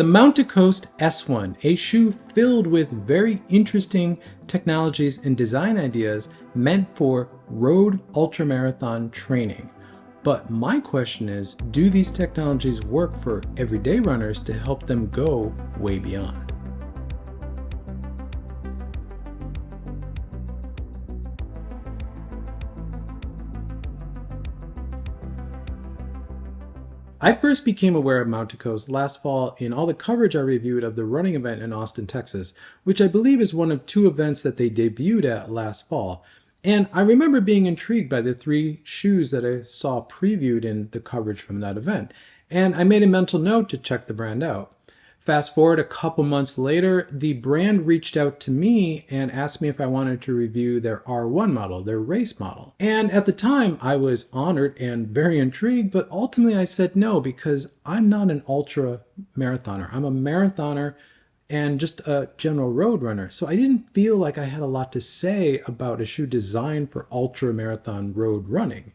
The Mount to Coast S1, a shoe filled with very interesting technologies and design ideas meant for road ultramarathon training. But my question is, do these technologies work for everyday runners to help them go way beyond? I first became aware of Mount to Coast last fall in all the coverage I reviewed of the running event in Austin, Texas, which I believe is one of two events that they debuted at last fall. And I remember being intrigued by the three shoes that I saw previewed in the coverage from that event, and I made a mental note to check the brand out. Fast forward a couple months later, the brand reached out to me and asked me if I wanted to review their R1 model, their race model. And at the time, I was honored and very intrigued, but ultimately I said no because I'm not an ultra marathoner. I'm a marathoner and just a general road runner. So I didn't feel like I had a lot to say about a shoe designed for ultra marathon road running.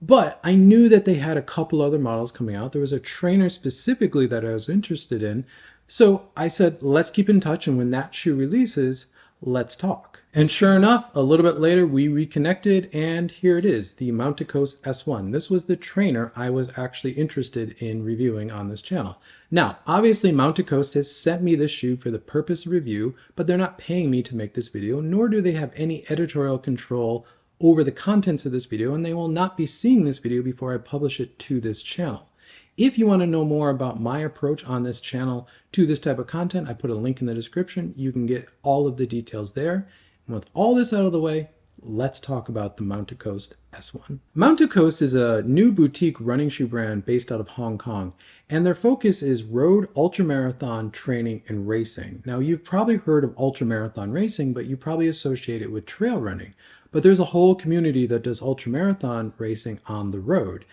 But I knew that they had a couple other models coming out. There was a trainer specifically that I was interested in. So I said, let's keep in touch. And when that shoe releases, let's talk. And sure enough, a little bit later, we reconnected. And here it is, the Mount to Coast S1. This was the trainer I was actually interested in reviewing on this channel. Now, obviously, Mount to Coast has sent me this shoe for the purpose of review, but they're not paying me to make this video, nor do they have any editorial control over the contents of this video, and they will not be seeing this video before I publish it to this channel. If you want to know more about my approach on this channel to this type of content, I put a link in the description. You can get all of the details there. And with all this out of the way, let's talk about the Mount to Coast S1. Mount to Coast is a new boutique running shoe brand based out of Hong Kong, and their focus is road ultramarathon training and racing. Now, you've probably heard of ultramarathon racing, but you probably associate it with trail running. But there's a whole community that does ultramarathon racing on the road.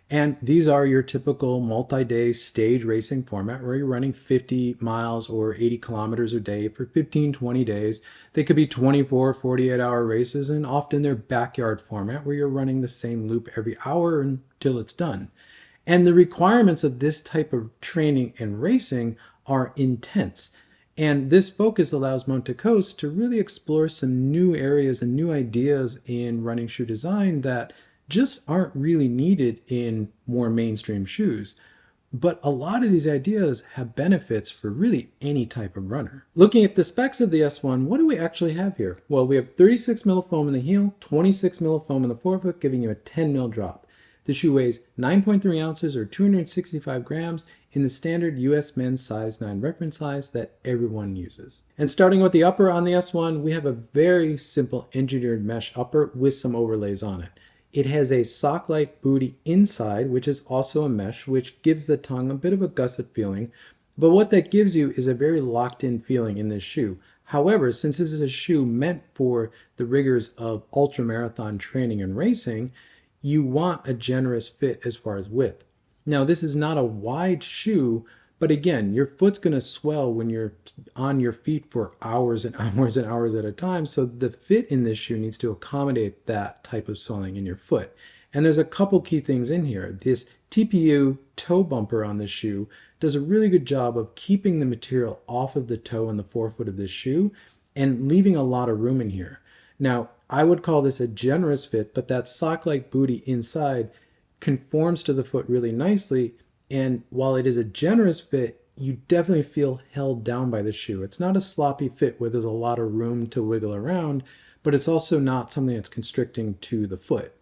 And these are your typical multi-day stage racing format where you're running 50 miles or 80 kilometers a day for 15, 20 days. They could be 24, 48-hour races, and often they're backyard format where you're running the same loop every hour until it's done. And the requirements of this type of training and racing are intense. And this focus allows Mount to Coast to really explore some new areas and new ideas in running shoe design that just aren't really needed in more mainstream shoes. But a lot of these ideas have benefits for really any type of runner. Looking at the specs of the S1, what do we actually have here? Well, we have 36 mil foam in the heel, 26 mil foam in the forefoot, giving you a 10 mil drop. The shoe weighs 9.3 ounces or 265 grams in the standard US men's size 9 reference size that everyone uses. And starting with the upper on the S1, we have a very simple engineered mesh upper with some overlays on it. It has a sock-like booty inside, which is also a mesh, which gives the tongue a bit of a gusset feeling. But what that gives you is a very locked-in feeling in this shoe. However, since this is a shoe meant for the rigors of ultramarathon training and racing, you want a generous fit as far as width. Now, this is not a wide shoe, but again, your foot's going to swell when you're on your feet for hours and hours and hours at a time. So the fit in this shoe needs to accommodate that type of swelling in your foot. And there's a couple key things in here. This TPU toe bumper on this shoe does a really good job of keeping the material off of the toe and the forefoot of this shoe and leaving a lot of room in here. Now, I would call this a generous fit, but that sock-like booty inside conforms to the foot really nicely. And while it is a generous fit, you definitely feel held down by the shoe. It's not a sloppy fit where there's a lot of room to wiggle around, but it's also not something that's constricting to the foot.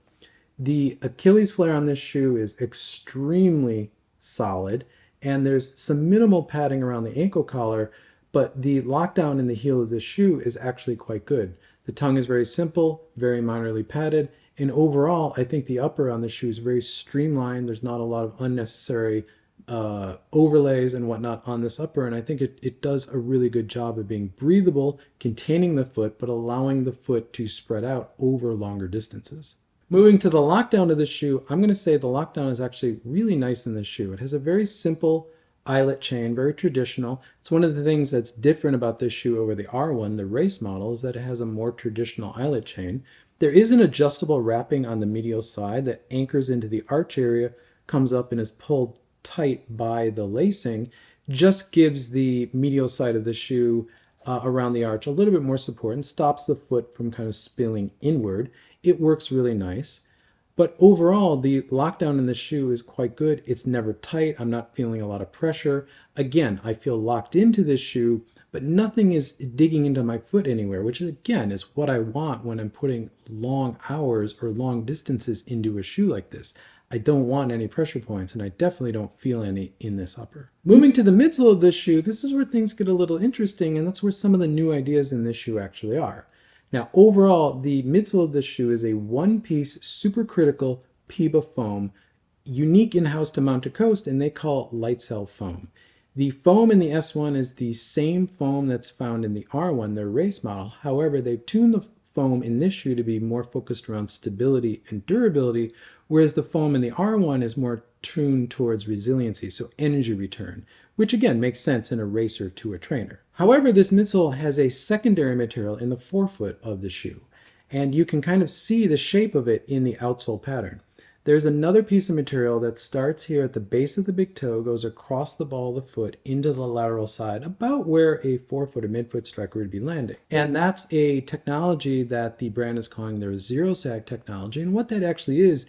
The Achilles flare on this shoe is extremely solid, and there's some minimal padding around the ankle collar, but the lockdown in the heel of this shoe is actually quite good. The tongue is very simple, very minorly padded, and overall, I think the upper on the shoe is very streamlined. There's not a lot of unnecessary overlays and whatnot on this upper, and I think it does a really good job of being breathable, containing the foot, but allowing the foot to spread out over longer distances. Moving to the lockdown of the shoe, I'm going to say the lockdown is actually really nice in this shoe. It has a very simple eyelet chain, very traditional. It's one of the things that's different about this shoe over the R1, the race model, is that it has a more traditional eyelet chain. There is an adjustable wrapping on the medial side that anchors into the arch area, comes up and is pulled tight by the lacing. just gives the medial side of the shoe around the arch a little bit more support and stops the foot from kind of spilling inward. It works really nice. But overall, the lockdown in the shoe is quite good. It's never tight. I'm not feeling a lot of pressure. Again, I feel locked into this shoe, but nothing is digging into my foot anywhere, which again is what I want when I'm putting long hours or long distances into a shoe like this. I don't want any pressure points, and I definitely don't feel any in this upper. Moving to the midsole of this shoe, this is where things get a little interesting, and that's where some of the new ideas in this shoe actually are. Now, overall, the midsole of this shoe is a one-piece supercritical PIBA foam, unique in-house to Mount to Coast, and they call it light cell foam. The foam in the S1 is the same foam that's found in the R1, their race model. However, they've tuned the foam in this shoe to be more focused around stability and durability, whereas the foam in the R1 is more tuned towards resiliency, so energy return, which again makes sense in a racer to a trainer. However, this midsole has a secondary material in the forefoot of the shoe, and you can kind of see the shape of it in the outsole pattern. There's another piece of material that starts here at the base of the big toe, goes across the ball of the foot into the lateral side, about where a forefoot or midfoot striker would be landing. And that's a technology that the brand is calling their zero sag technology. And what that actually is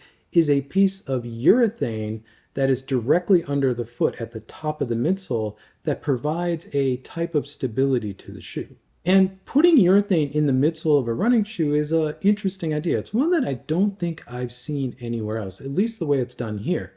a piece of urethane that is directly under the foot at the top of the midsole that provides a type of stability to the shoe. And putting urethane in the midsole of a running shoe is an interesting idea. It's one that I don't think I've seen anywhere else, at least the way it's done here.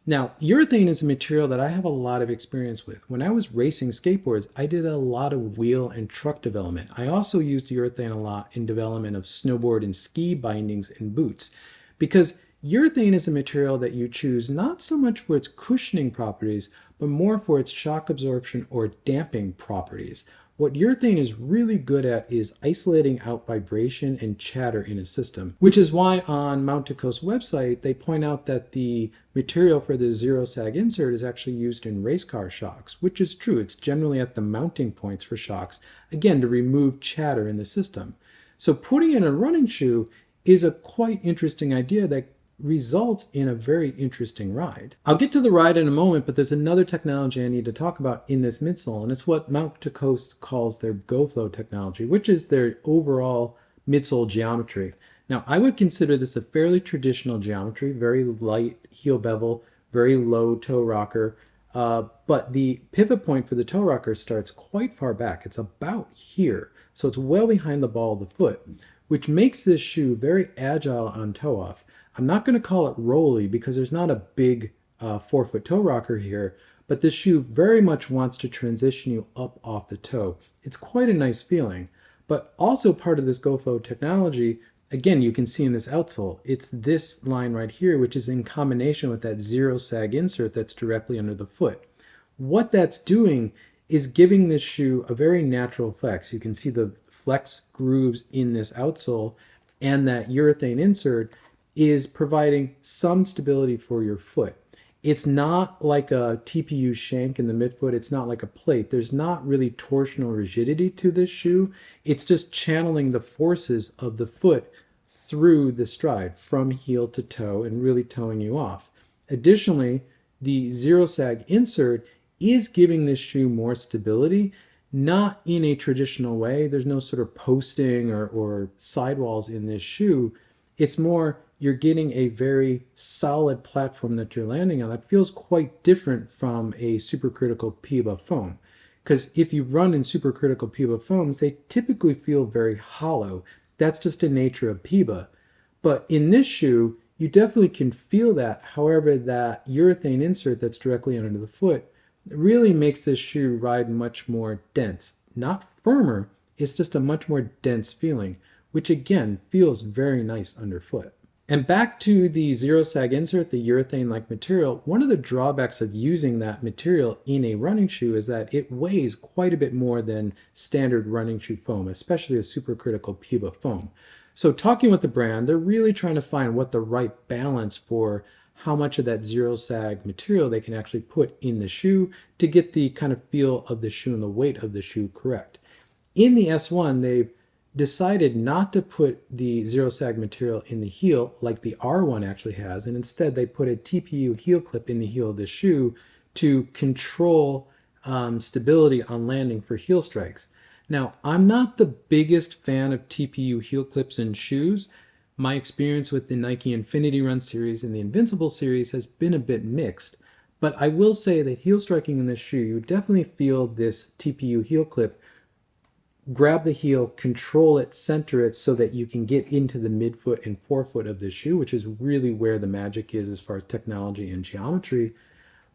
Now, urethane is a material that I have a lot of experience with. When I was racing skateboards, I did a lot of wheel and truck development. I also used urethane a lot in development of snowboard and ski bindings and boots, because urethane is a material that you choose not so much for its cushioning properties, but more for its shock absorption or damping properties. What urethane is really good at is isolating out vibration and chatter in a system, which is why on Mount to Coast website, they point out that the material for the zero sag insert is actually used in race car shocks, which is true. It's generally at the mounting points for shocks, again, to remove chatter in the system. So putting in a running shoe is a quite interesting idea that results in a very interesting ride. I'll get to the ride in a moment, but there's another technology I need to talk about in this midsole, and it's what Mount to Coast calls their GoFlow technology, which is their overall midsole geometry. Now, I would consider this a fairly traditional geometry, very light heel bevel, very low toe rocker, but the pivot point for the toe rocker starts quite far back. It's about here, so it's well behind the ball of the foot, which makes this shoe very agile on toe off. I'm not going to call it rolly because there's not a big forefoot toe rocker here, but this shoe very much wants to transition you up off the toe. It's quite a nice feeling, but also part of this GoFlow technology, again, you can see in this outsole, it's this line right here, which is in combination with that zero sag insert that's directly under the foot. What that's doing is giving this shoe a very natural flex. You can see the flex grooves in this outsole, and that urethane insert is providing some stability for your foot. It's not like a TPU shank in the midfoot. It's not like a plate. There's not really torsional rigidity to this shoe. It's just channeling the forces of the foot through the stride from heel to toe and really toeing you off. Additionally, the zero sag insert is giving this shoe more stability, not in a traditional way. There's no sort of posting or sidewalls in this shoe. It's more you're getting a very solid platform that you're landing on that feels quite different from a supercritical PIBA foam. Because if you run in supercritical PIBA foams, they typically feel very hollow. That's just the nature of PIBA. But in this shoe, you definitely can feel that. However, that urethane insert that's directly under the foot really makes this shoe ride much more dense. Not firmer, it's just a much more dense feeling, which again feels very nice underfoot. And back to the zero sag insert, the urethane-like material, one of the drawbacks of using that material in a running shoe is that it weighs quite a bit more than standard running shoe foam, especially a supercritical PIBA foam. So talking with the brand, they're really trying to find what the right balance for how much of that zero sag material they can actually put in the shoe to get the kind of feel of the shoe and the weight of the shoe correct. In the S1, they've decided not to put the zero sag material in the heel like the R1 actually has, and instead they put a TPU heel clip in the heel of the shoe to control stability on landing for heel strikes. Now, I'm not the biggest fan of TPU heel clips in shoes. My experience with the Nike Infinity Run series and the Invincible series has been a bit mixed, but I will say that heel striking in this shoe, you definitely feel this TPU heel clip grab the heel, control it, center it so that you can get into the midfoot and forefoot of the shoe, which is really where the magic is as far as technology and geometry.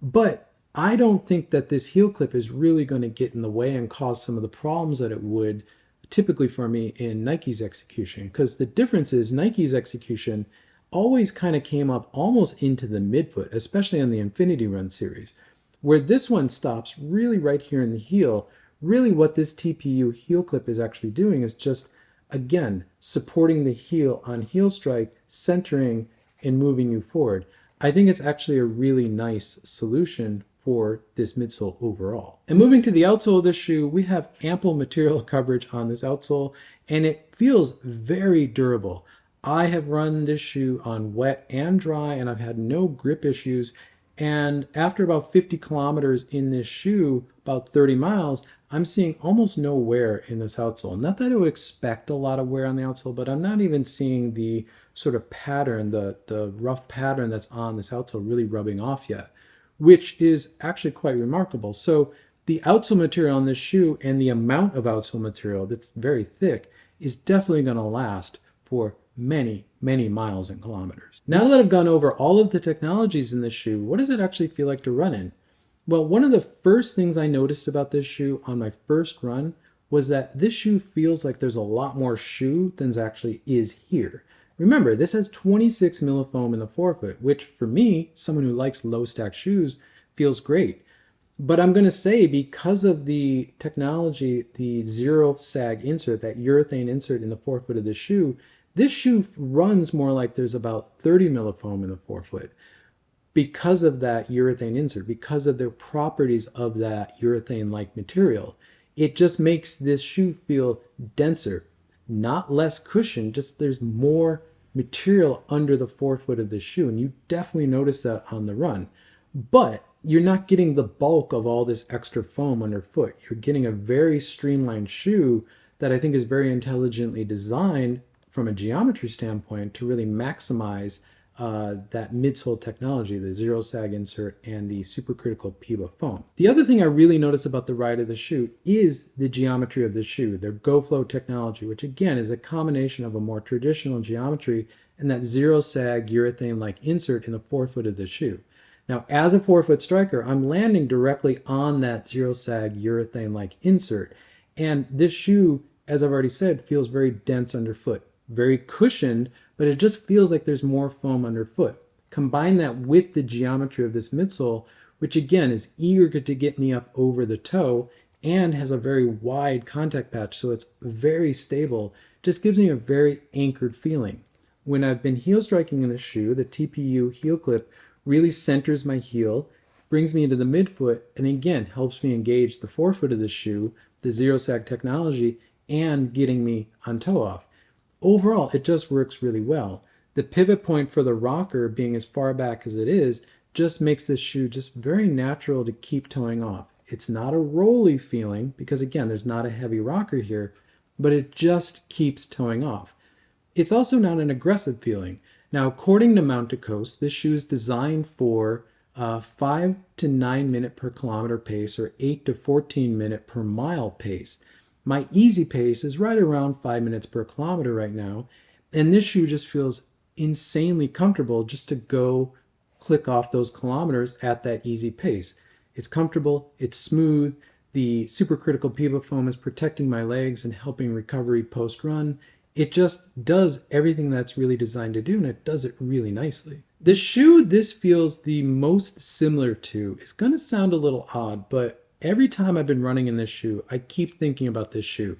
But I don't think that this heel clip is really going to get in the way and cause some of the problems that it would typically for me in Nike's execution. Because the difference is Nike's execution always kind of came up almost into the midfoot, especially on the Infinity Run series, where this one stops really right here in the heel. Really what this TPU heel clip is actually doing is just, again, supporting the heel on heel strike, centering, and moving you forward. I think it's actually a really nice solution for this midsole overall. And moving to the outsole of this shoe, we have ample material coverage on this outsole, and it feels very durable. I have run this shoe on wet and dry, and I've had no grip issues. And after about 50 kilometers in this shoe, about 30 miles, I'm seeing almost no wear in this outsole. Not that I would expect a lot of wear on the outsole, but I'm not even seeing the sort of pattern, the rough pattern that's on this outsole really rubbing off yet, which is actually quite remarkable. So the outsole material on this shoe and the amount of outsole material that's very thick is definitely going to last for many, many miles and kilometers. Now that I've gone over all of the technologies in this shoe, what does it actually feel like to run in? Well, one of the first things I noticed about this shoe on my first run was that this shoe feels like there's a lot more shoe than actually is here. Remember, this has 26 millifoam in the forefoot, which for me, someone who likes low stack shoes, feels great. But I'm going to say because of the technology, the zero sag insert, that urethane insert in the forefoot of the shoe, this shoe runs more like there's about 30 millifoam in the forefoot because of that urethane insert, because of the properties of that urethane-like material. It just makes this shoe feel denser, not less cushion, just there's more material under the forefoot of the shoe, and you definitely notice that on the run. But you're not getting the bulk of all this extra foam underfoot. You're getting a very streamlined shoe that I think is very intelligently designed from a geometry standpoint to really maximize that midsole technology, the zero sag insert and the supercritical PIBA foam. The other thing I really notice about the ride of the shoe is the geometry of the shoe, their GoFlow technology, which again is a combination of a more traditional geometry and that zero sag urethane-like insert in the forefoot of the shoe. Now, as a forefoot striker, I'm landing directly on that zero sag urethane-like insert, and this shoe, as I've already said, feels very dense underfoot, very cushioned, but it just feels like there's more foam underfoot. Combine that with the geometry of this midsole, which again is eager to get me up over the toe and has a very wide contact patch, so it's very stable, just gives me a very anchored feeling. When I've been heel striking in the shoe, the TPU heel clip really centers my heel, brings me into the midfoot, and again helps me engage the forefoot of the shoe, the zero sag technology, and getting me on toe off. Overall, it just works really well. The pivot point for the rocker being as far back as it is just makes this shoe just very natural to keep toeing off. It's not a rolly feeling because again, there's not a heavy rocker here, but it just keeps toeing off. It's also not an aggressive feeling. Now, according to Mount to Coast, this shoe is designed for 5 to 9 minute per kilometer pace or 8 to 14 minute per mile pace. My easy pace is right around 5 minutes per kilometer right now, and this shoe just feels insanely comfortable just to go click off those kilometers at that easy pace. It's comfortable, it's smooth, the supercritical PIBA foam is protecting my legs and helping recovery post-run. It just does everything that's really designed to do, and it does it really nicely. The shoe this feels the most similar to is going to sound a little odd, but every time I've been running in this shoe, I keep thinking about this shoe,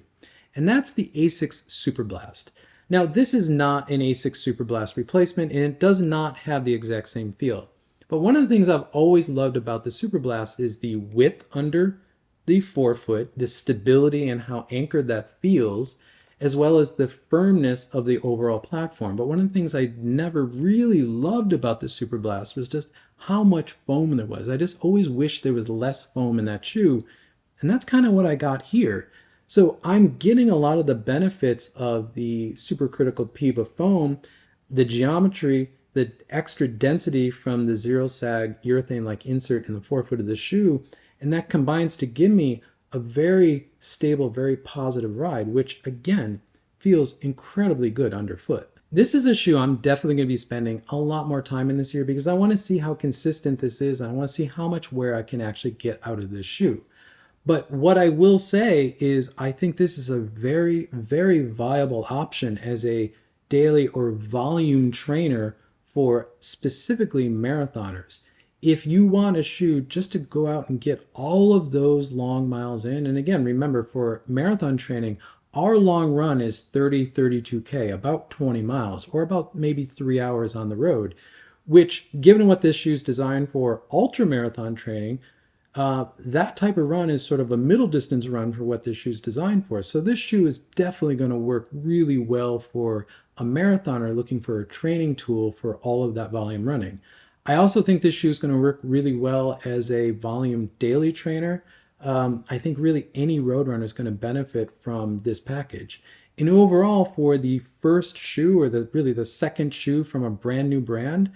and that's the Asics Superblast. Now, this is not an Asics Superblast replacement, and it does not have the exact same feel. But one of the things I've always loved about the Superblast is the width under the forefoot, the stability and how anchored that feels, as well as the firmness of the overall platform. But one of the things I never really loved about the Superblast was just how much foam there was. I just always wish there was less foam in that shoe. And that's kind of what I got here. So I'm getting a lot of the benefits of the supercritical PIBA foam, the geometry, the extra density from the zero sag urethane-like insert in the forefoot of the shoe, and that combines to give me a very stable, very positive ride, which again feels incredibly good underfoot. This is a shoe I'm definitely going to be spending a lot more time in this year because I want to see how consistent this is, and I want to see how much wear I can actually get out of this shoe. But what I will say is I think this is a very, very viable option as a daily or volume trainer for specifically marathoners. If you want a shoe just to go out and get all of those long miles in, and again, remember for marathon training, our long run is 32K, about 20 miles, or about maybe 3 hours on the road, which given what this shoe is designed for ultra marathon training, that type of run is sort of a middle distance run for what this shoe is designed for. So this shoe is definitely going to work really well for a marathoner looking for a training tool for all of that volume running. I also think this shoe is going to work really well as a volume daily trainer. I think really any road runner is going to benefit from this package. And overall, for the first shoe, or really the second shoe from a brand new brand,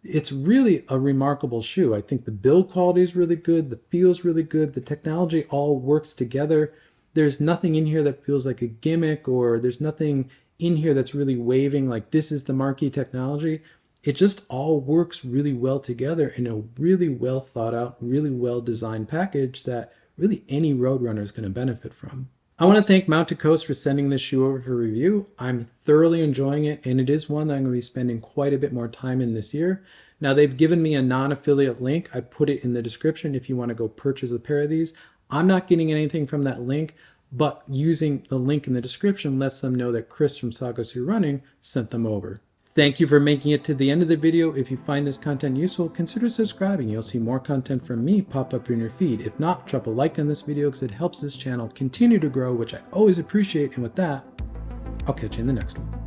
it's really a remarkable shoe. I think the build quality is really good, the feel is really good, the technology all works together. There's nothing in here that feels like a gimmick, or there's nothing in here that's really waving like this is the marquee technology. It just all works really well together in a really well thought out, really well designed package that really any road runner is going to benefit from. I want to thank Mount to Coast for sending this shoe over for review. I'm thoroughly enjoying it, and it is one that I'm going to be spending quite a bit more time in this year. Now, they've given me a non-affiliate link. I put it in the description if you want to go purchase a pair of these. I'm not getting anything from that link, but using the link in the description lets them know that Chris from Sagasu Running sent them over. Thank you for making it to the end of the video. If you find this content useful, consider subscribing. You'll see more content from me pop up in your feed. If not, drop a like on this video because it helps this channel continue to grow, which I always appreciate. And with that, I'll catch you in the next one.